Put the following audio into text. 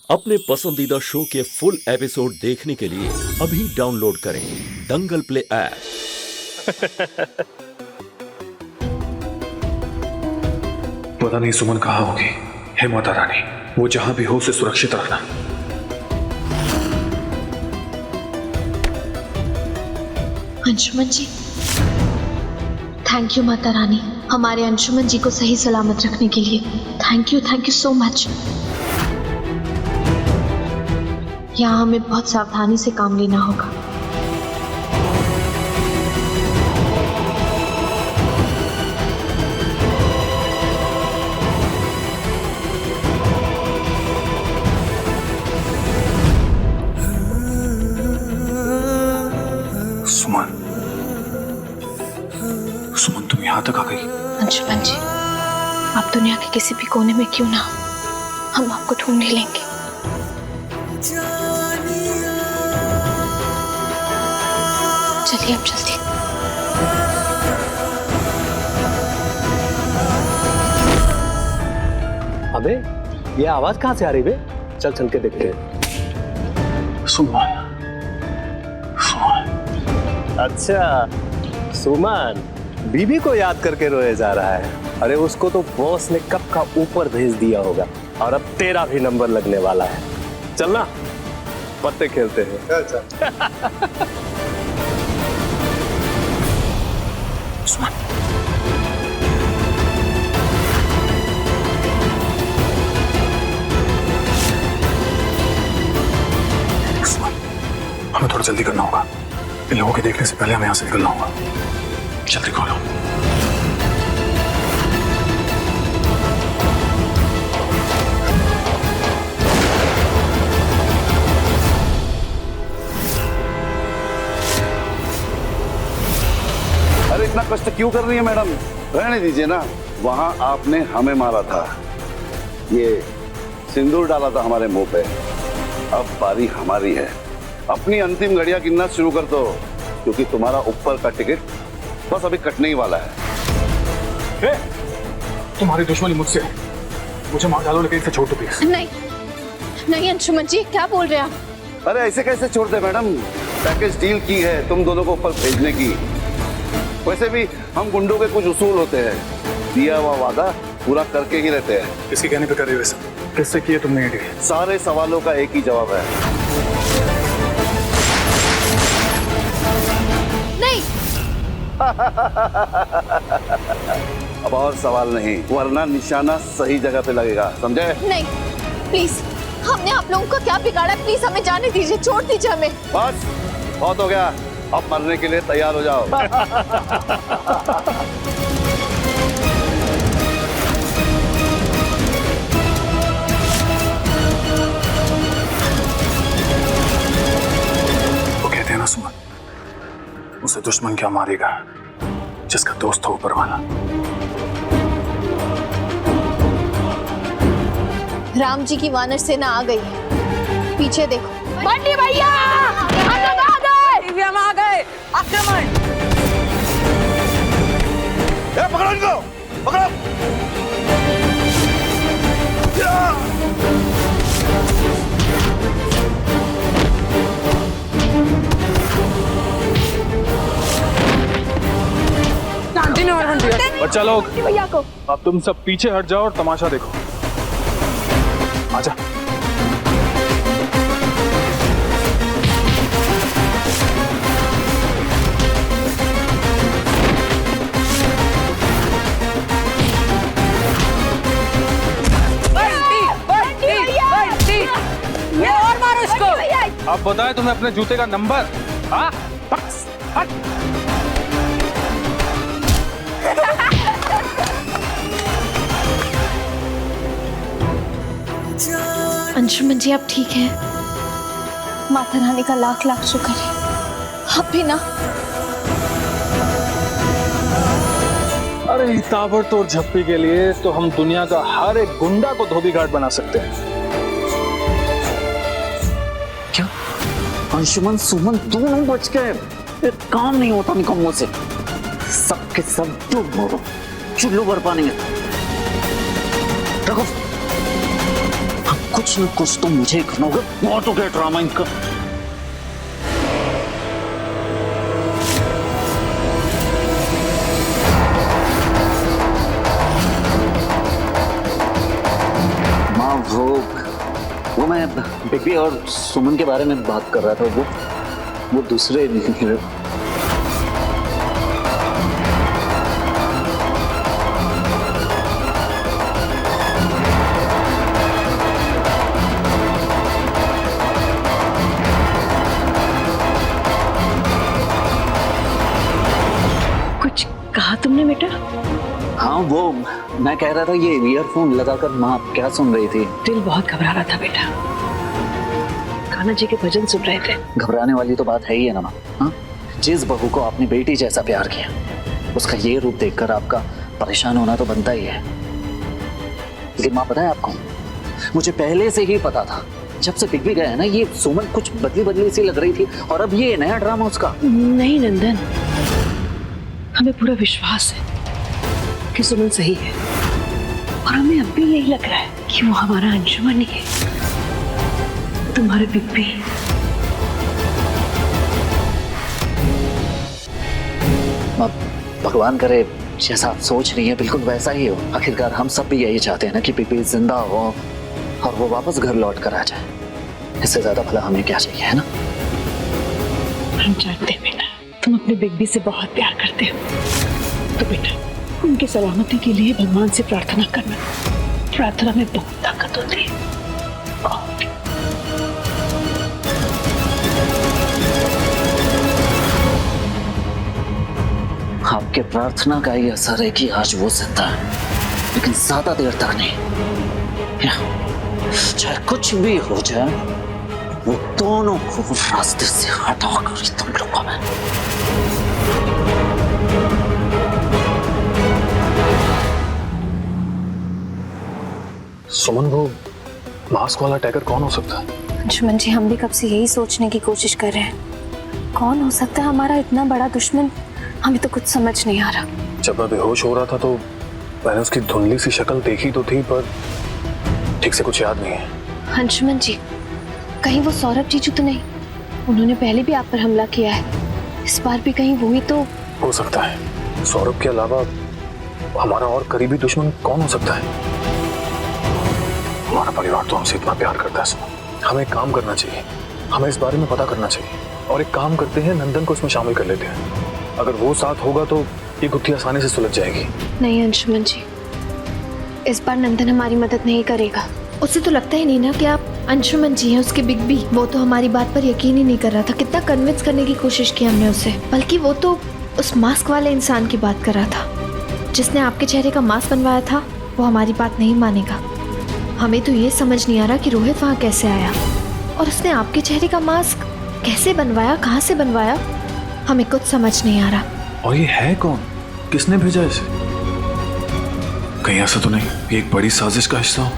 अपने पसंदीदा शो के फुल एपिसोड देखने के लिए अभी डाउनलोड करें दंगल प्ले ऐप। पता नहीं सुमन कहाँ होगी। हे माता रानी, वो जहां भी हो उसे सुरक्षित रखना। अंशुमन जी, थैंक यू माता रानी, हमारे अंशुमन जी को सही सलामत रखने के लिए। Thank you so much. यहाँ हमें बहुत सावधानी से काम लेना होगा। सुमन तुम यहाँ तक आ गई? अंशुमन जी, आप दुनिया के किसी भी कोने में क्यों ना, हम आपको ढूंढ ही लेंगे। चलिए अब जल्दी। अबे ये आवाज कहाँ से आ रही बे? चल के देखते हैं। सुमन। अच्छा, सुमन बीबी को याद करके रोए जा रहा है। अरे उसको तो बॉस ने कब का ऊपर भेज दिया होगा और अब तेरा भी नंबर लगने वाला है। चलना पत्ते खेलते हैं। सुमन, हमें थोड़ा जल्दी करना होगा। इन लोगों के देखने से पहले हमें यहाँ से निकलना होगा। जल्दी खोलो। अरे इतना कष्ट क्यों कर रही है मैडम? रहने दीजिए ना। वहां आपने हमें मारा था, ये सिंदूर डाला था हमारे मुंह पे। अब बारी हमारी है। अपनी अंतिम घड़ियां गिनना शुरू कर दो, क्योंकि तुम्हारा ऊपर का टिकट बस अभी कटने ही वाला है। तुम्हारी दुश्मनी मुझसे, मुझे मार डालो लेकिन इसे छोड़ दो प्लीज। नहीं अंशुमन जी, क्या बोल रहे हैं आप? अरे ऐसे कैसे छोड़ दे मैडम? पैकेज डील की है तुम दोनों को ऊपर भेजने की। वैसे भी हम गुंडों के कुछ उसूल होते हैं, दिया हुआ वादा पूरा करके ही रहते हैं। किसके कहने पे कर रहे हो? किससे किए तुमने ये डील? सारे सवालों का एक ही जवाब है। नहीं। अब और सवाल नहीं, वरना निशाना सही जगह पे लगेगा, समझे? नहीं प्लीज, हमने आप लोगों को क्या बिगाड़ा? प्लीज हमें जाने दीजिए, छोड़ दीजिए हमें। बस बहुत हो गया, अब मरने के लिए तैयार हो जाओ। वो कहते हैं ना सुमन, उसे दुश्मन क्या मारेगा जिसका दोस्त हो ऊपर वाला। राम जी की वानर सेना आ गई है, पीछे देखो। बंटी भैया, हम लोग आ गए। हम आ गए। आक्रमण। पकड़ो इनको, पकड़ो। बच्चा लोग, भैया को अब तुम सब पीछे हट जाओ और तमाशा देखो। आजा। ये और मारो इसको। अब बताए तुम्हें अपने जूते का नंबर? हाँ? हट। अंशुमन जी आप ठीक हैं? माता रानी का लाख लाख शुक्र है। आप भी ना। अरे ताबड़तोड़ झप्पी के लिए तो हम दुनिया का हर एक गुंडा को धोबी घाट बना सकते हैं। क्या अंशुमन सुमन दोनों बच गए? एक काम नहीं होता निकम्मों से। सबके सब डूब मरो, चुल्लू भर पानी में। रखो, कुछ न कुछ तो मुझे करना होगा। बहुत हो गया ड्रामा इनका। माँ वो मैं बिग और सुमन के बारे में बात कर रहा था। वो दूसरे कुछ कहा तुमने बेटा? हाँ वो मैं कह रहा था ये ईयरफोन लगाकर माँ क्या सुन रही थी? दिल बहुत घबरा रहा था बेटा, कान्हा जी के भजन सुन रहे थे। घबराने वाली तो बात है ही है ना माँ। हाँ? जिस बहू को आपने बेटी जैसा प्यार किया, उसका ये रूप देखकर आपका परेशान होना तो बनता ही है। लेकिन माँ पता है आपको, मुझे पहले से ही पता था, जब से बिग बी गया है ना, ये सुमन कुछ बदली बदली सी लग रही थी, और अब ये नया ड्रामा उसका। नहीं नंदन, हमें पूरा विश्वास है कि सुमन सही है, और हमें अब भी यही लग रहा है कि वो हमारा अंशुमन ही है, तुम्हारे बिग बी। भगवान करे जैसा आप सोच रही है बिल्कुल वैसा ही हो। आखिरकार हम सब भी यही चाहते हैं ना कि बिग बी जिंदा हो और वो वापस घर लौट कर आ जाए। इससे ज्यादा भला हमें क्या चाहिए, है ना? हम जानते हैं बेटा, तुम अपने बिग बी से बहुत प्यार करते हो, तो बेटा उनकी सलामती के लिए भगवान से प्रार्थना करना। प्रार्थना में बहुत ताकत होती है। आपके प्रार्थना का ही असर है कि आज वो जिंदा है, लेकिन ज्यादा देर तक नहीं। चाहे कुछ भी हो जाए, वो दोनों को रास्ते से हटाकर तुम लोगों में। सुमन, वो मास्क वाला टैगर कौन हो सकता है? अंशुमन जी, हम भी कब से यही सोचने की कोशिश कर रहे हैं, कौन हो सकता है हमारा इतना बड़ा दुश्मन। हमें तो कुछ समझ नहीं आ रहा। जब मैं बेहोश हो रहा था तो मैंने उसकी धुंधली सी शक्ल देखी तो थी, पर ठीक से कुछ याद नहीं है। अंशुमन जी, कहीं वो सौरभ जीजू तो नहीं? उन्होंने पहले भी आप पर हमला किया है, इस बार भी कहीं वो ही तो? हो सकता है। सौरभ के अलावा हमारा और करीबी दुश्मन कौन हो सकता है? हमारा परिवार तो हमसे इतना प्यार करता है सुमन। हमें एक काम करना चाहिए, हमें इस बारे में पता करना चाहिए, और एक काम करते हैं, नंदन को इसमें शामिल कर लेते हैं। अगर वो साथ होगा तो ये गुत्थी आसानी से सुलझ जाएगी। नहीं अंशुमन जी, इस बार नंदन हमारी मदद नहीं करेगा। उसे तो लगता ही नहीं ना कि आप अंशुमन जी हैं उसके बिग बी। वो तो हमारी बात पर यकीन ही नहीं कर रहा था। कितना कन्विंस करने की कोशिश की हमने उसे, बल्कि वो तो उस मास्क वाले इंसान की बात कर रहा था जिसने आपके चेहरे का मास्क बनवाया था। वो हमारी बात नहीं मानेगा। हमें तो ये समझ नहीं आ रहा कि रोहित वहाँ कैसे आया, और उसने आपके चेहरे का मास्क कैसे बनवाया, कहाँ से बनवाया, हमें कुछ समझ नहीं आ रहा। और ये है कौन? किसने भेजा इसे? कहीं ऐसा तो नहीं ये एक बड़ी साजिश का हिस्सा हो?